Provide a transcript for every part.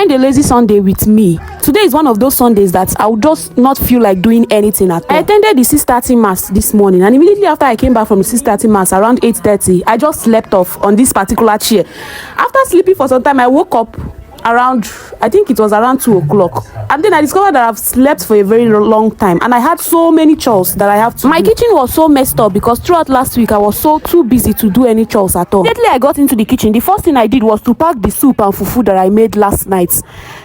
enjoying the lazy Sunday with me. Today is one of those Sundays that I would just not feel like doing anything at all. I attended the 6:30 mass this morning, and immediately after I came back from the 6:30 mass around 8:30, I just slept off on this particular chair. After sleeping for some time, I woke up around, I think it was around 2 o'clock, and then I discovered that I've slept for a very long time, and I had so many chores that I have to do. My kitchen was so messed up because throughout last week I was so too busy to do any chores at all. Immediately I got into the kitchen, the first thing I did was to pack the soup and fufu that I made last night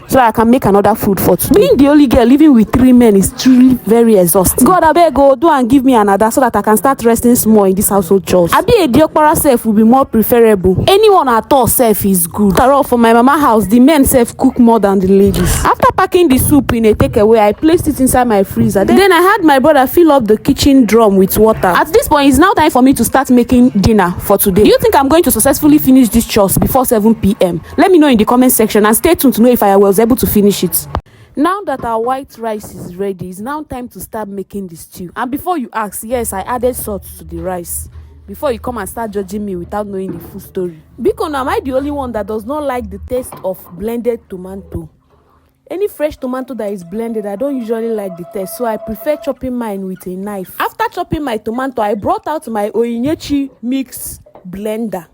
so I can make another food for today. Being the only girl living with 3 men is truly very exhausting. God, I beg, go do and give me another so that I can start resting small in this household chores. Abi a diokpara self will be more preferable. Anyone at all self is good. After all, for my mama house, the men self cook more than the ladies. After packing the soup in a takeaway, I placed it inside my freezer. Then I had my brother fill up the kitchen drum with water. At this point, it's now time for me to start making dinner for today. Do you think I'm going to successfully finish this chores before 7 p.m? Let me know in the comment section, and stay tuned to know if I was able to finish it. Now that our white rice is ready, it's now time to start making the stew. And before you ask, yes, I added salt to the rice. Before you come and start judging me without knowing the full story. Because am I the only one that does not like the taste of blended tomato? Any fresh tomato that is blended, I don't usually like the taste, so I prefer chopping mine with a knife. After chopping my tomato, I brought out my Oyinyechi mix blender.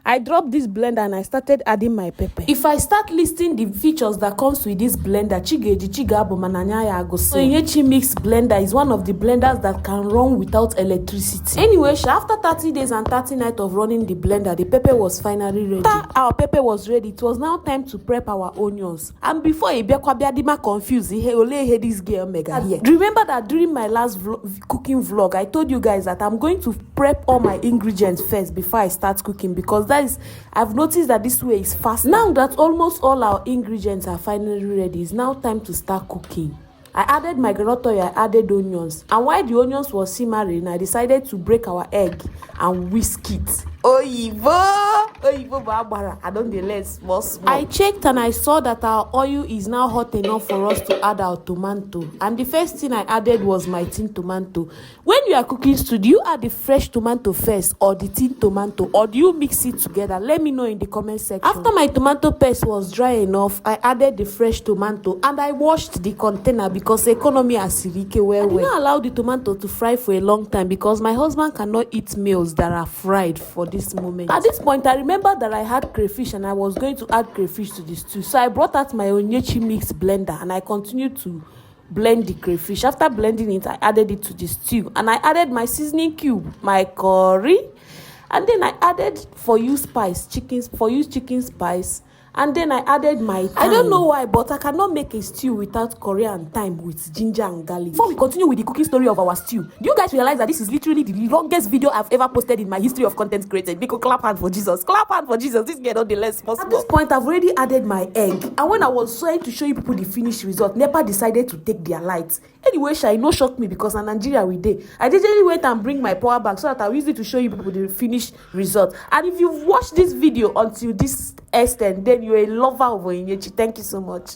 I dropped this blender and I started adding my pepper. If I start listing the features that comes with this blender, Oyinyechi mix blender is one of the blenders that can run without electricity. Anyway, after 30 days and 30 nights of running the blender, the pepper was finally ready. After our pepper was ready, it was now time to prep our onions. And before Ibiakwabiadima confused, this girl mega here. Remember that during my last cooking vlog, I told you guys that I'm going to prep all my ingredients first before I start cooking, because I've noticed that this way is fast. Now that almost all our ingredients are finally ready, it's now time to start cooking. I added my groundnut oil, I added onions, and while the onions were simmering, I decided to break our egg and whisk it. I don't delay small. I checked and I saw that our oil is now hot enough for us to add our tomato. And the first thing I added was my tin tomato. When you are cooking stew, do you add the fresh tomato first or the tin tomato, or do you mix it together? Let me know in the comment section. After my tomato paste was dry enough, I added the fresh tomato and I washed the container because economy asirike well. I did not allow the tomato to fry for a long time because my husband cannot eat meals that are fried for this moment. At this point, I remember that I had crayfish and I was going to add crayfish to the stew. So I brought out my Onyechi mix blender and I continued to blend the crayfish. After blending it, I added it to the stew and I added my seasoning cube, my curry, and then I added for you chicken spice. And then I added my thyme. I don't know why, but I cannot make a stew without curry and thyme with ginger and garlic. Before we continue with the cooking story of our stew, do you guys realize that this is literally the longest video I've ever posted in my history of content created? Because clap hand for Jesus. Clap hand for Jesus. This get on the less possible. At this point, I've already added my egg. And when I was trying to show you people the finished result, NEPA decided to take their lights. Anyway, shall no shock me because in Nigeria we did. I literally went and bring my power bank so that I'll use it to show you people the finished result. And if you've watched this video until this extent, then you're a lover of Oyinyechi. Thank you so much.